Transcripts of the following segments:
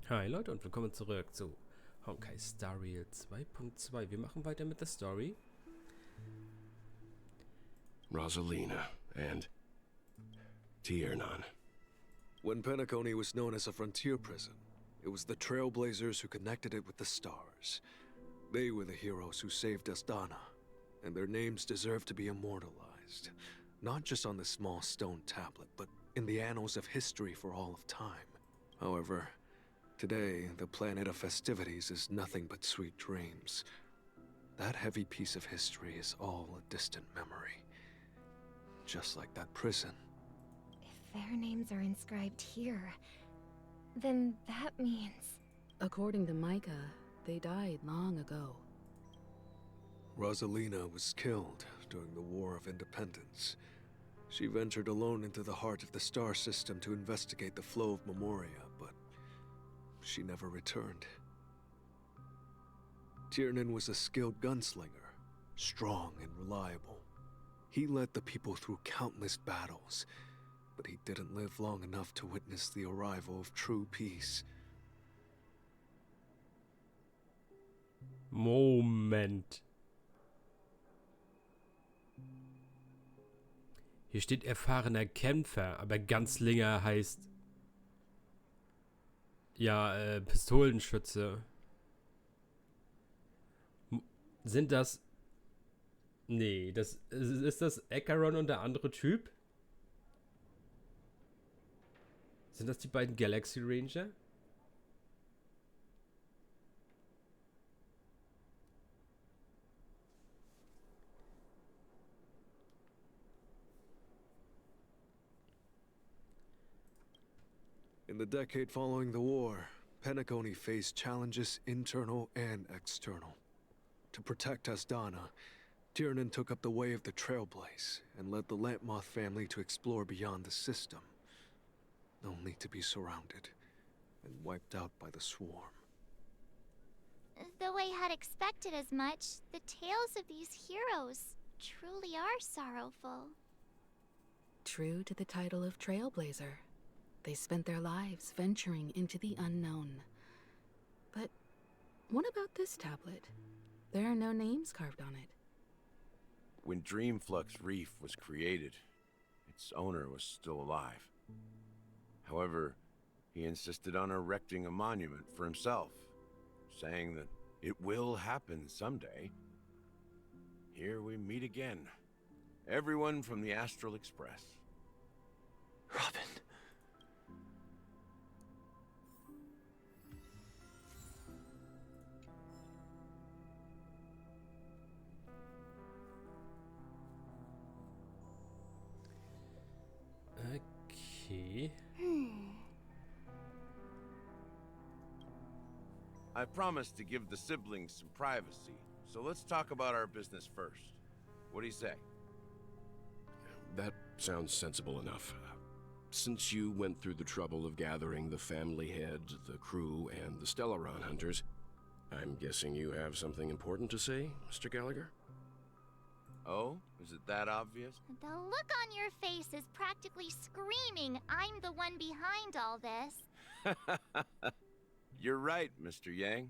Hi Leute und willkommen zurück zu Honkai Star Rail 2.2. Wir machen weiter mit der Story. Rosalina and Tiernan. When Penacony was known as a frontier prison, it was the Trailblazers who connected it with the stars. They were the heroes who saved Astana, and their names deserve to be immortalized, not just on this small stone tablet, but in the annals of history for all of time. However, today, the planet of festivities is nothing but sweet dreams. That heavy piece of history is all a distant memory. Just like that prison. If their names are inscribed here, then that means... According to Micah, they died long ago. Rosalina was killed during the War of Independence. She ventured alone into the heart of the star system to investigate the flow of Memoria, but she never returned. Tiernan was a skilled gunslinger, strong and reliable. He led the people through countless battles, but he didn't live long enough to witness the arrival of true peace. Moment. Hier steht erfahrener Kämpfer, aber Ganzlinger heißt... Ja, Pistolenschütze. Sind das... Nee, das ist das Acheron und der andere Typ? Sind das die beiden Galaxie Ranger? In the decade following the war, Penacony faced challenges internal and external. To protect Astana, Tiernan took up the way of the Trailblaze and led the Lampmoth family to explore beyond the system, only to be surrounded and wiped out by the swarm. Though I had expected as much, the tales of these heroes truly are sorrowful. True to the title of Trailblazer, they spent their lives venturing into the unknown. But what about this tablet? There are no names carved on it. When Dreamflux Reef was created, its owner was still alive. However, he insisted on erecting a monument for himself, saying that it will happen someday. Here we meet again. Everyone from the Astralexpress. Robin. Okay. I promised to give the siblings some privacy, so let's talk about our business first. What do you say? That sounds sensible enough. Since you went through the trouble of gathering the family head, the crew, and the Stellaron hunters, I'm guessing you have something important to say, Mr. Gallagher? Oh, is it that obvious? The look on your face is practically screaming, I'm the one behind all this. You're right, Mr. Yang.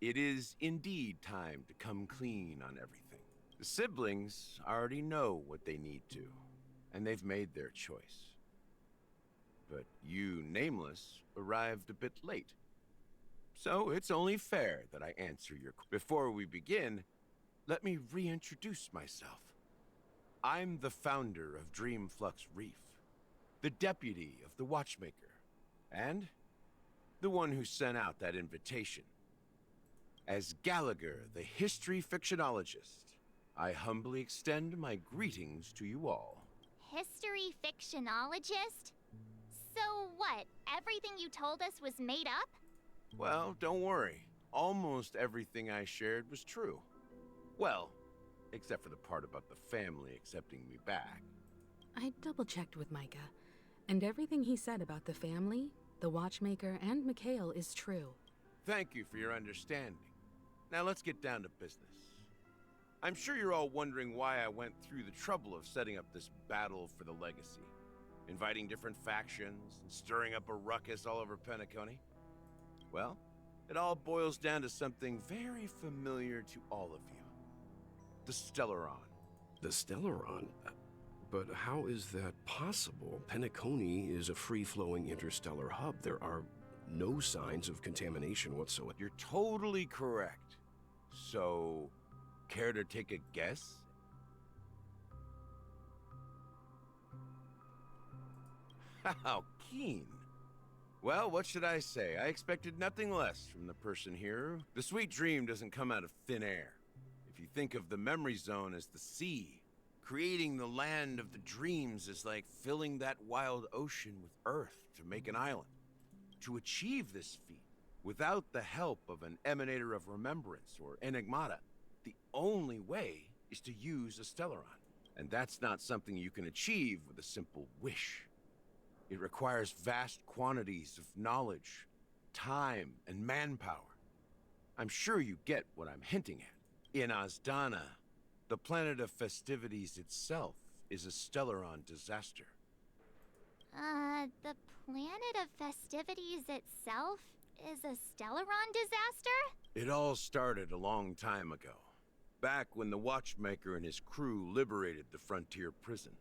It is indeed time to come clean on everything. The siblings already know what they need to, and they've made their choice. But you, Nameless, arrived a bit late. So it's only fair that I answer your question. Before we begin, let me reintroduce myself. I'm the founder of Dreamflux Reef, the deputy of the Watchmaker, and the one who sent out that invitation. As Gallagher, the history fictionologist, I humbly extend my greetings to you all. History fictionologist? So what, everything you told us was made up? Well, don't worry. Almost everything I shared was true. Well, except for the part about the family accepting me back. I double-checked with Micah, and everything he said about the family, the Watchmaker, and Mikhail is true. Thank you for your understanding. Now let's get down to business. I'm sure you're all wondering why I went through the trouble of setting up this battle for the legacy, inviting different factions and stirring up a ruckus all over Penacony. Well, it all boils down to something very familiar to all of you. The Stellaron. The Stellaron? But how is that possible? Penacony is a free-flowing interstellar hub. There are no signs of contamination whatsoever. You're totally correct. So, care to take a guess? How keen. Well, what should I say? I expected nothing less from the person here. The sweet dream doesn't come out of thin air. If you think of the memory zone as the sea, creating the land of the dreams is like filling that wild ocean with earth to make an island. To achieve this feat, without the help of an emanator of remembrance or enigmata, the only way is to use a Stellaron. And that's not something you can achieve with a simple wish. It requires vast quantities of knowledge, time, and manpower. I'm sure you get what I'm hinting at. In Asdana, the planet of festivities itself is a Stellaron disaster. The planet of festivities itself is a Stellaron disaster? It all started a long time ago, back when the Watchmaker and his crew liberated the frontier prison.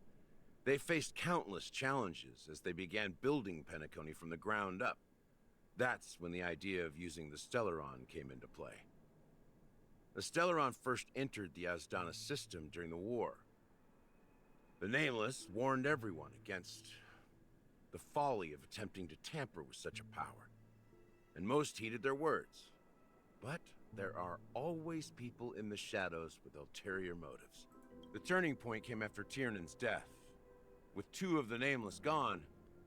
They faced countless challenges as they began building Penacony from the ground up. That's when the idea of using the Stellaron came into play. The Stellaron first entered the Asdana system during the war. The Nameless warned everyone against the folly of attempting to tamper with such a power, and most heeded their words. But there are always people in the shadows with ulterior motives. The turning point came after Tiernan's death. With two of the Nameless gone,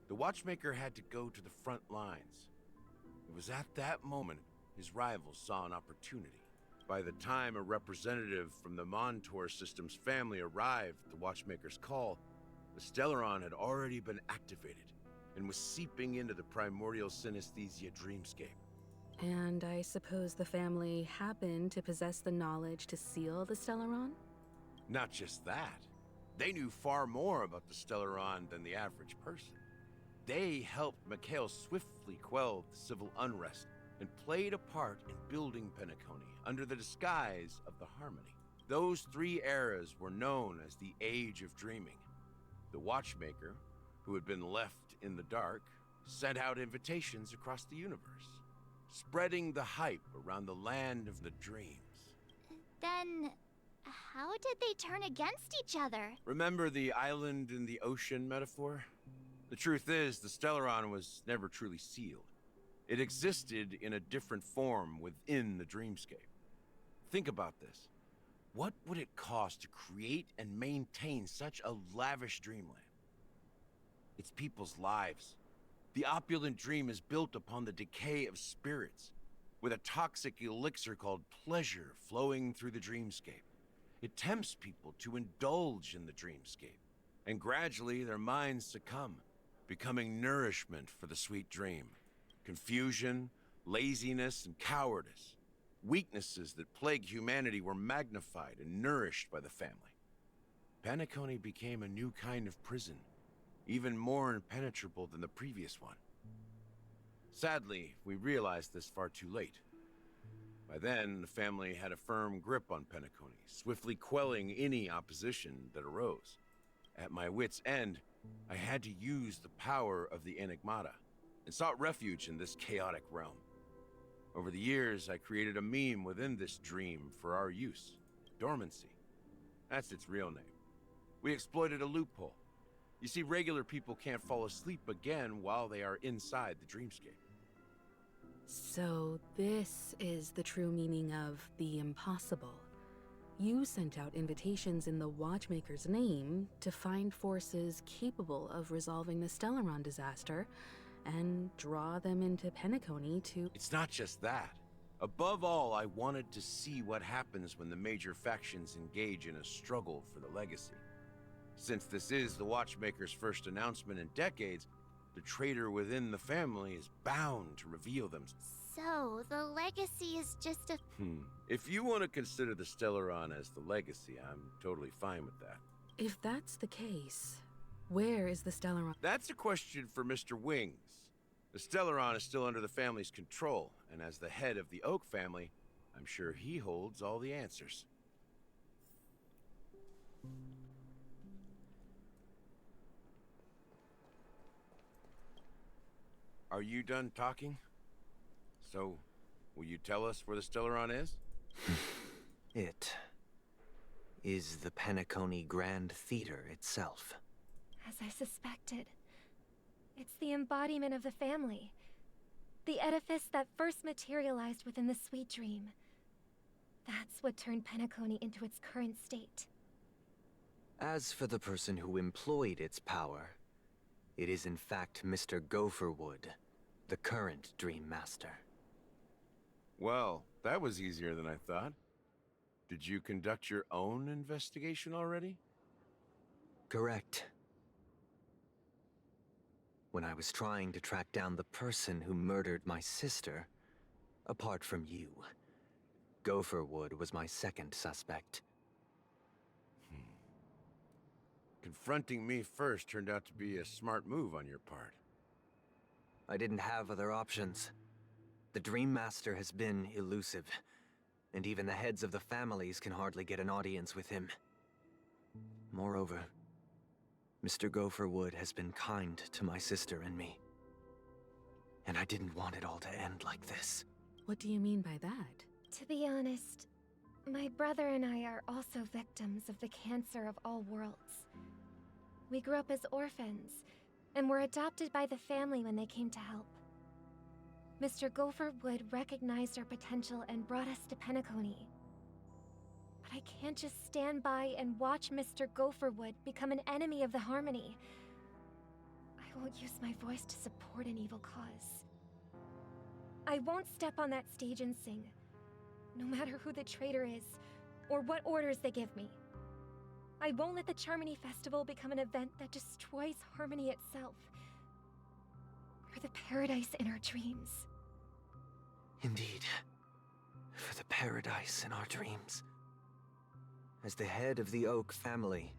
the Watchmaker had to go to the front lines. It was at that moment his rivals saw an opportunity. By the time a representative from the Montour System's family arrived at the Watchmaker's call, the Stellaron had already been activated and was seeping into the primordial synesthesia dreamscape. And I suppose the family happened to possess the knowledge to seal the Stellaron? Not just that. They knew far more about the Stellaron than the average person. They helped Mikhail swiftly quell the civil unrest and played a part in building Penacony under the disguise of the Harmony. Those three eras were known as the Age of Dreaming. The Watchmaker, who had been left in the dark, sent out invitations across the universe, spreading the hype around the land of the dreams. Then, how did they turn against each other? Remember the island in the ocean metaphor? The truth is, the Stellaron was never truly sealed. It existed in a different form within the dreamscape. Think about this. What would it cost to create and maintain such a lavish dreamland? It's people's lives. The opulent dream is built upon the decay of spirits, with a toxic elixir called pleasure flowing through the dreamscape. It tempts people to indulge in the dreamscape, and gradually their minds succumb, becoming nourishment for the sweet dream. Confusion, laziness, and cowardice, weaknesses that plague humanity, were magnified and nourished by the family. Penacony became a new kind of prison, even more impenetrable than the previous one. Sadly, we realized this far too late. By then, the family had a firm grip on Penacony, swiftly quelling any opposition that arose. At my wit's end, I had to use the power of the Enigmata, and sought refuge in this chaotic realm. Over the years, I created a meme within this dream for our use, Dormancy. That's its real name. We exploited a loophole. You see, regular people can't fall asleep again while they are inside the dreamscape. So this is the true meaning of the impossible. You sent out invitations in the Watchmaker's name to find forces capable of resolving the Stellaron disaster and draw them into Penacony to... It's not just that. Above all, I wanted to see what happens when the major factions engage in a struggle for the legacy. Since this is the Watchmaker's first announcement in decades, the traitor within the family is bound to reveal them. So, the legacy is just a... If you want to consider the Stellaron as the legacy, I'm totally fine with that. If that's the case, where is the Stellaron? That's a question for Mr. Wings. The Stellaron is still under the family's control, and as the head of the Oak family, I'm sure he holds all the answers. Are you done talking? So, will you tell us where the Stellaron is? It is the Penacony Grand Theater itself. As I suspected. It's the embodiment of the family. The edifice that first materialized within the Sweet Dream. That's what turned Penacony into its current state. As for the person who employed its power, it is in fact Mr. Gopherwood, the current Dream Master. Well, that was easier than I thought. Did you conduct your own investigation already? Correct. When I was trying to track down the person who murdered my sister, apart from you, Gopherwood was my second suspect. Confronting me first turned out to be a smart move on your part. I didn't have other options. The Dream Master has been elusive, and even the heads of the families can hardly get an audience with him. Moreover, Mr. Gopherwood has been kind to my sister and me. And I didn't want it all to end like this. What do you mean by that? To be honest, my brother and I are also victims of the cancer of all worlds. We grew up as orphans, and were adopted by the family when they came to help. Mr. Gopherwood recognized our potential and brought us to Penacony. But I can't just stand by and watch Mr. Gopherwood become an enemy of the Harmony. I won't use my voice to support an evil cause. I won't step on that stage and sing, no matter who the traitor is, or what orders they give me. I won't let the Charmony Festival become an event that destroys Harmony itself, or the paradise in our dreams. Indeed. For the paradise in our dreams. As the head of the Oak family,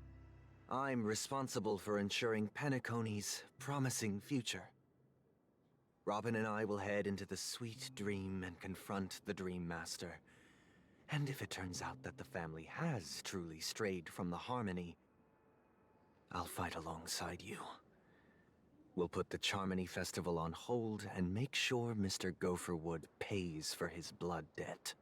I'm responsible for ensuring Penacony's promising future. Robin and I will head into the Sweet Dream and confront the Dream Master. And if it turns out that the family has truly strayed from the Harmony, I'll fight alongside you. We'll put the Charmony Festival on hold and make sure Mr. Gopherwood pays for his blood debt.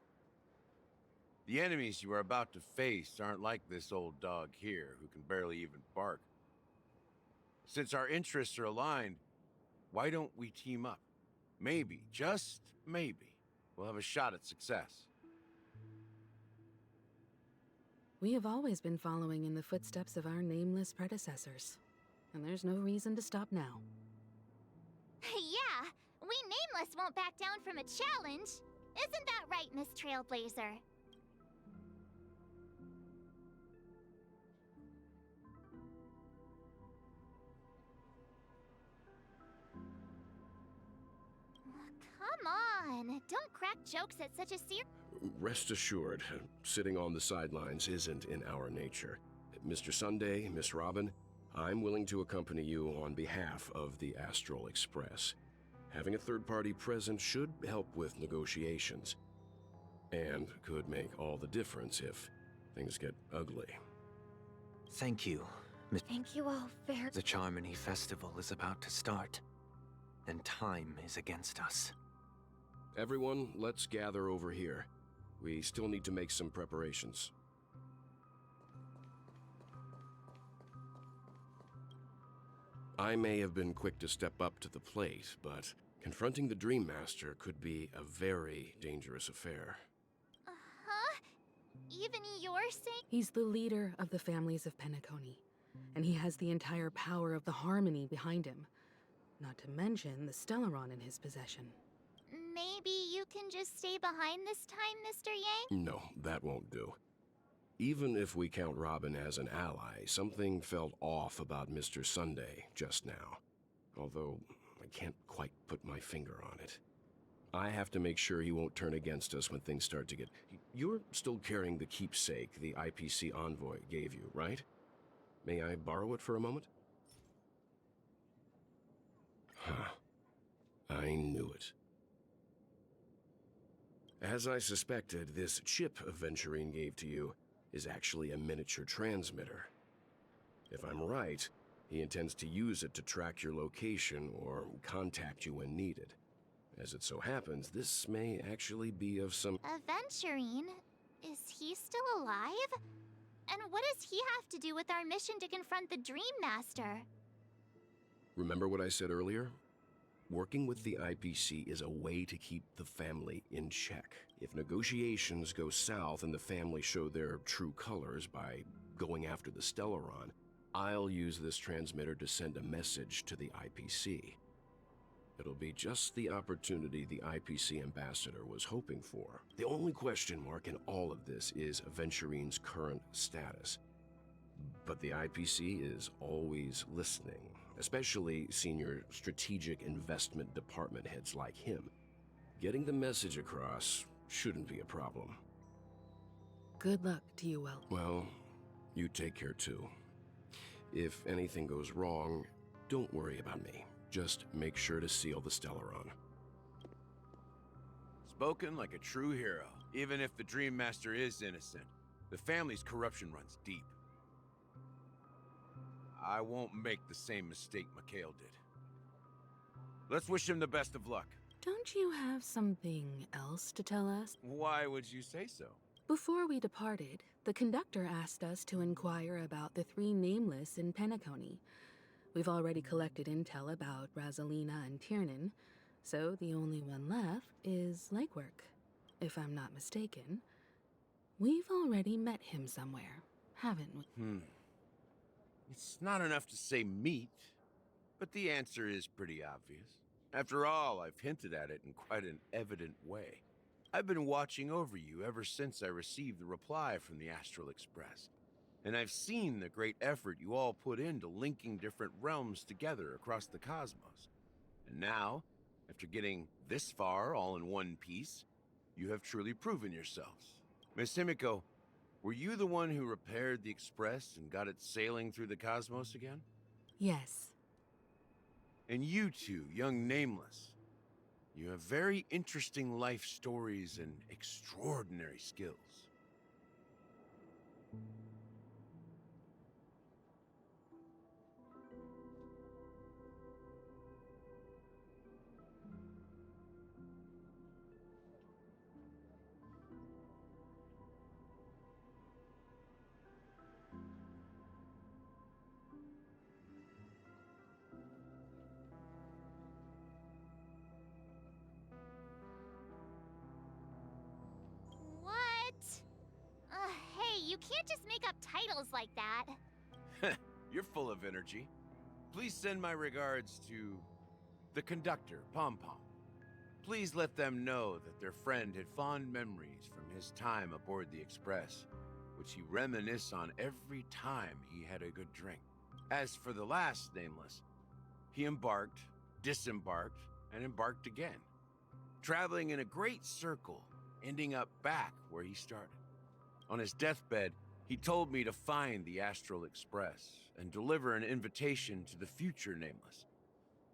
The enemies you are about to face aren't like this old dog here, who can barely even bark. Since our interests are aligned, why don't we team up? Maybe, just maybe, we'll have a shot at success. We have always been following in the footsteps of our nameless predecessors, and there's no reason to stop now. Yeah, we Nameless won't back down from a challenge. Isn't that right, Miss Trailblazer? Come on, don't crack jokes at such a Rest assured, sitting on the sidelines isn't in our nature. Mr. Sunday, Miss Robin, I'm willing to accompany you on behalf of the Astralexpress. Having a third party present should help with negotiations, and could make all the difference if things get ugly. Thank you, Miss... Thank you all very... The Charmony Festival is about to start, and time is against us. Everyone, let's gather over here. We still need to make some preparations. I may have been quick to step up to the plate, but confronting the Dream Master could be a very dangerous affair. Uh-huh? Even you're saying? He's the leader of the families of Penacony, and he has the entire power of the Harmony behind him. Not to mention the Stellaron in his possession. Maybe you can just stay behind this time, Mr. Yang? No, that won't do. Even if we count Robin as an ally, something felt off about Mr. Sunday just now. Although, I can't quite put my finger on it. I have to make sure he won't turn against us when things start to get... You're still carrying the keepsake the IPC envoy gave you, right? May I borrow it for a moment? Huh. I knew it. As I suspected, this chip Aventurine gave to you is actually a miniature transmitter. If I'm right, he intends to use it to track your location or contact you when needed. As it so happens, this may actually be of some... Aventurine? Is he still alive? And what does he have to do with our mission to confront the Dream Master? Remember what I said earlier? Working with the IPC is a way to keep the family in check. If negotiations go south and the family show their true colors by going after the Stellaron, I'll use this transmitter to send a message to the IPC. It'll be just the opportunity the IPC ambassador was hoping for. The only question mark in all of this is Aventurine's current status. But the IPC is always listening, especially senior strategic investment department heads like him. Getting the message across shouldn't be a problem. Good luck to you, Welt. Well, you take care too. If anything goes wrong, don't worry about me. Just make sure to seal the Stellaron. Spoken like a true hero. Even if the Dream Master is innocent, the family's corruption runs deep. I won't make the same mistake Mikhail did. Let's wish him the best of luck. Don't you have something else to tell us? Why would you say so? Before we departed, the conductor asked us to inquire about the 3 nameless in Penacony. We've already collected intel about Rosalina and Tiernan, so the only one left is Legwork. If I'm not mistaken, we've already met him somewhere, haven't we? It's not enough to say meet, but the answer is pretty obvious. After all, I've hinted at it in quite an evident way. I've been watching over you ever since I received the reply from the Astralexpress. And I've seen the great effort you all put into linking different realms together across the cosmos. And now, after getting this far all in one piece, you have truly proven yourselves. Miss Himiko, were you the one who repaired the Express and got it sailing through the cosmos again? Yes. And you two, young Nameless, you have very interesting life stories and extraordinary skills. You can't just make up titles like that. You're full of energy. Please send my regards to the conductor, Pom Pom. Please let them know that their friend had fond memories from his time aboard the Express, which he reminisced on every time he had a good drink. As for the last Nameless, he embarked, disembarked, and embarked again, traveling in a great circle, ending up back where he started. On his deathbed, he told me to find the Astral Express and deliver an invitation to the future Nameless.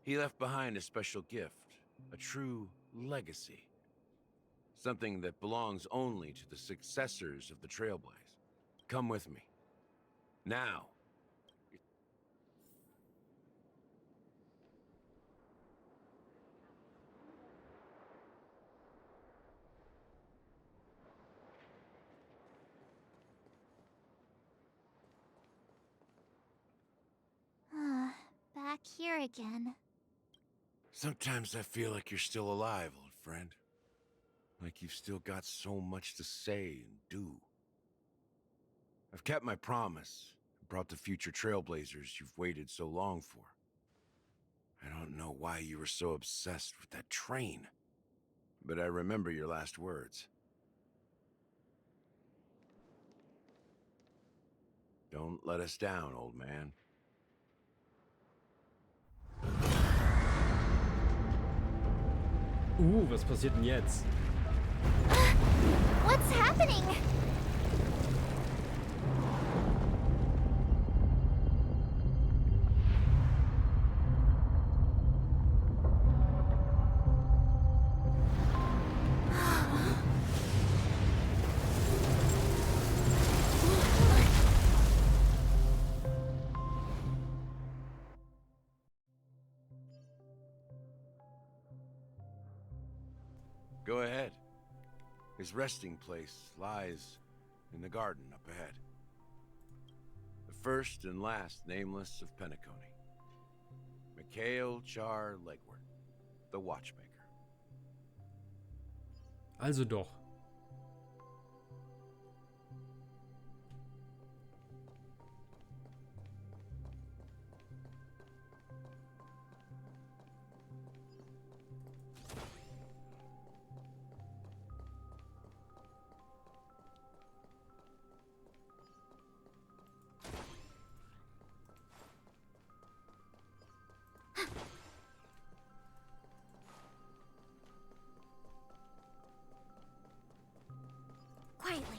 He left behind a special gift, a true legacy. Something that belongs only to the successors of the Trailblaze. Come with me. Now. Back here again. Sometimes I feel like you're still alive, old friend. Like you've still got so much to say and do. I've kept my promise and brought the future Trailblazers you've waited so long for. I don't know why you were so obsessed with that train, but I remember your last words. Don't let us down, old man. Was passiert denn jetzt? What's happening? Go ahead. His resting place lies in the garden up ahead. The first and last nameless of Penacony. Mikhail Char Legward, the Watchmaker. Also doch. Quietly.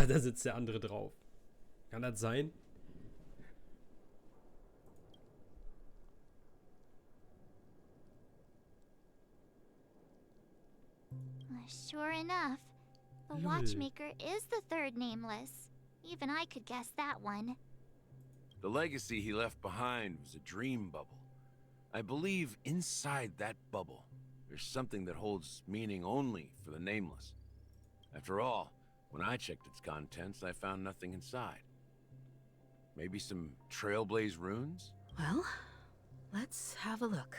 Da sitzt der andere drauf. Kann das sein? Sure enough, the Lol. Watchmaker is the third nameless. Even I could guess that one. The legacy he left behind was a dream bubble. I believe inside that bubble, there's something that holds meaning only for the nameless. After all, when I checked its contents, I found nothing inside. Maybe some Trailblaze runes? Well, let's have a look.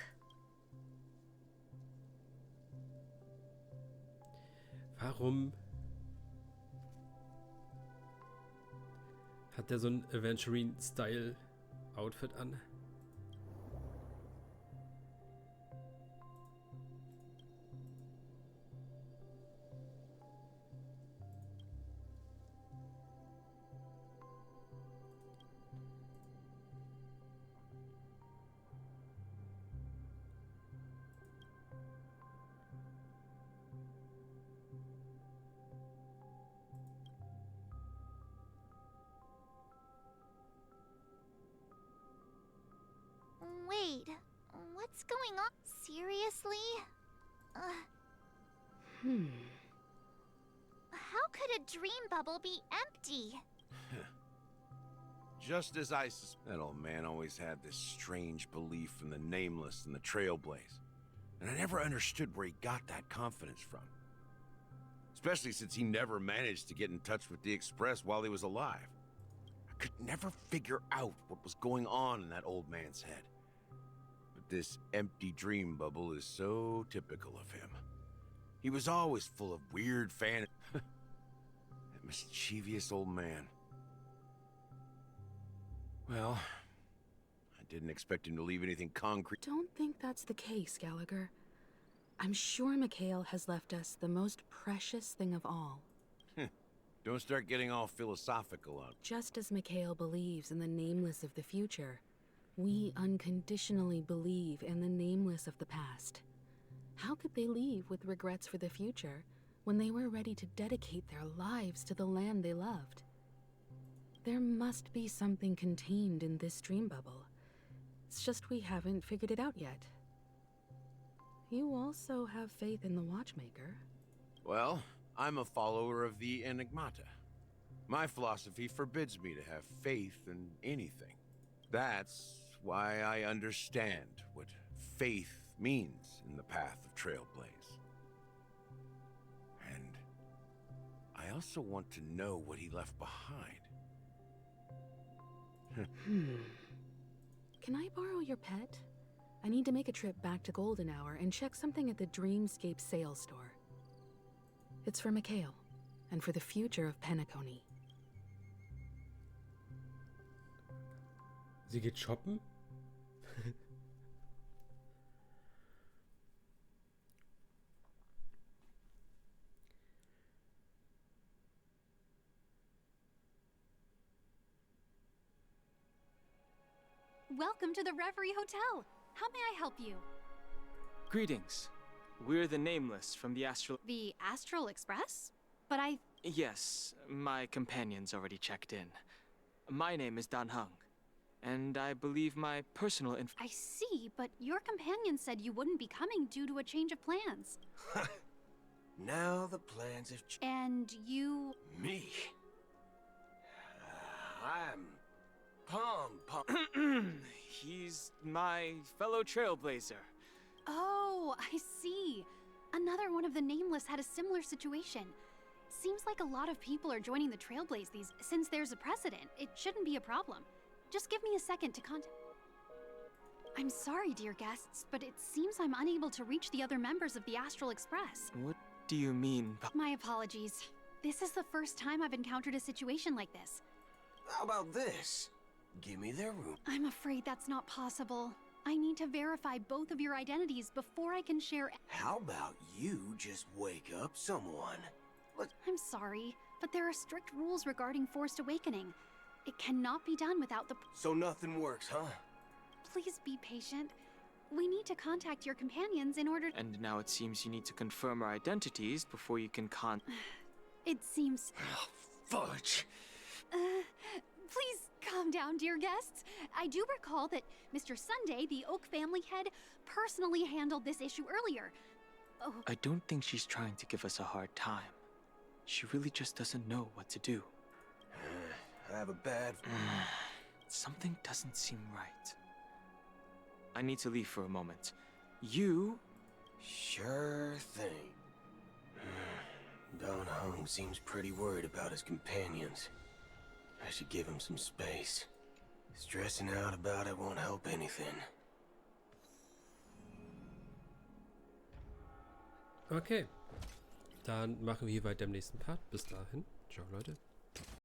Warum hat der so ein Aventurine-Style-Outfit an? Wait, what's going on? Seriously? How could a dream bubble be empty? Just as I that old man always had this strange belief in the nameless and the Trailblaze. And I never understood where he got that confidence from. Especially since he never managed to get in touch with the Express while he was alive. I could never figure out what was going on in that old man's head. But this empty dream bubble is so typical of him. He was always full of weird that mischievous old man. Well, I didn't expect him to leave anything concrete. Don't think that's the case, Gallagher. I'm sure Mikhail has left us the most precious thing of all. Don't start getting all philosophical on. Just as Mikhail believes in the nameless of the future, we unconditionally believe in the nameless of the past. How could they leave with regrets for the future when they were ready to dedicate their lives to the land they loved? There must be something contained in this dream bubble. It's just we haven't figured it out yet. You also have faith in the Watchmaker. Well, I'm a follower of the Enigmata. My philosophy forbids me to have faith in anything. That's why I understand what faith means in the path of Trailblaze. And I also want to know what he left behind. Can I borrow your pet? I need to make a trip back to Golden Hour and check something at the Dreamscape sales store. It's for Mikhail, and for the future of Penacony. Sie geht shoppen? Welcome to the Reverie Hotel. How may I help you? Greetings. We're the Nameless from the The Astralexpress? But Yes, my companion's already checked in. My name is Dan Hung, and I believe my personal I see, but your companion said you wouldn't be coming due to a change of plans. Now the plans have changed. And you... Me? I'm Pom. He's my fellow trailblazer. Oh, I see. Another one of the Nameless had a similar situation. Seems like a lot of people are joining the Trailblaze since there's a precedent. It shouldn't be a problem. Just give me a second to contact... I'm sorry, dear guests, but it seems I'm unable to reach the other members of the Astral Express. What do you mean? My apologies. This is the first time I've encountered a situation like this. How about this? Give me their room. I'm afraid that's not possible. I need to verify both of your identities before I can share... How about you just wake up someone? I'm sorry, but there are strict rules regarding forced awakening. It cannot be done without the... So nothing works, huh? Please be patient. We need to contact your companions in order... And now it seems you need to confirm our identities before you can It seems... Fudge! Please calm down, dear guests. I do recall that Mr. Sunday, the Oak family head, personally handled this issue earlier. Oh. I don't think she's trying to give us a hard time. She really just doesn't know what to do. I have a bad... Something doesn't seem right. I need to leave for a moment. You... Sure thing. Don Hung seems pretty worried about his companions. I should give him some space. Stressing out about it won't help anything. Okay. Dann machen wir weiter im nächsten Part. Bis dahin. Ciao, Leute.